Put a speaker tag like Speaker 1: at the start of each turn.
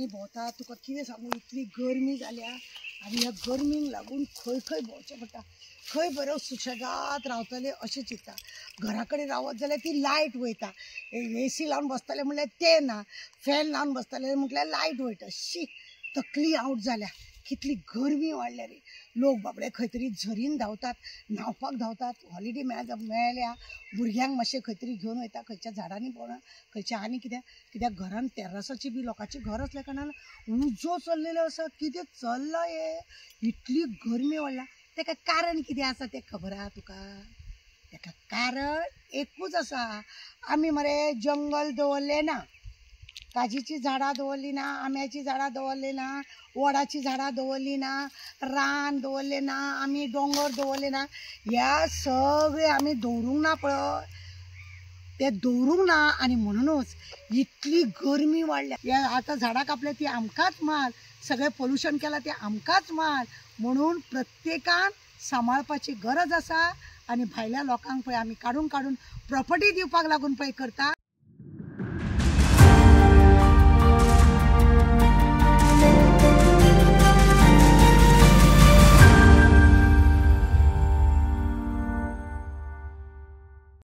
Speaker 1: झाडांनी भोंवता तुका कितें सांगू इतली गरमी जाल्या आनी ह्या गरमीक लागून खंय खंय भोंवचें पडटा खंय बरो सुशेगाद रावतले अशें चिंतता घरा कडेन रावत जाल्यार ती लायट वयता AC लावन बसतले म्हणल्यार तें ना फॅन लावन बसतले म्हटल्यार लायट वयता शी तकली आवट जाल्या कितली गरमी वाडल्या रे लोक बाबडे खंय तरी झरीन धांवतात न्हांवपाक धांवतात हॉलिडे मेळ्ळ्या भुरग्यांक मातशें खंय तरी घेवन वयता खंयच्या झाडांनी भोंवना खंयच्या आनी कित्याक घरान टेर्रसाची बी लोकांची घर असल्या कारणान उजो चल्लेलो आसा कितें चल्ला हे इतली गरमी वाडल्या तेका कारण कितें आसा तें खबर आहा तुका तेका कारण एकूच आसा आमी मरे जंगल दवरलें ना काजीची झाडां दवरली ना आंब्याची झाडां दवरली ना वडाची झाडां दवरली ना रान दवरलें ना आमी डोंगर दवरले ना ह्या सगळे आमी दवरूंक ना पळय ते दवरूंक ना आनी म्हणूनच इतली गरमी वाडल्या ह्या आतां झाडां कापल्या ती आमकांच माल सगळें पोल्यूशन केलां तें आमकांच माल म्हणून प्रत्येकान सांबाळपाची गरज आसा आनी भायल्या लोकांक पळय आमी काडून प्रॉपर्टी दिवपाक लागून पळय करता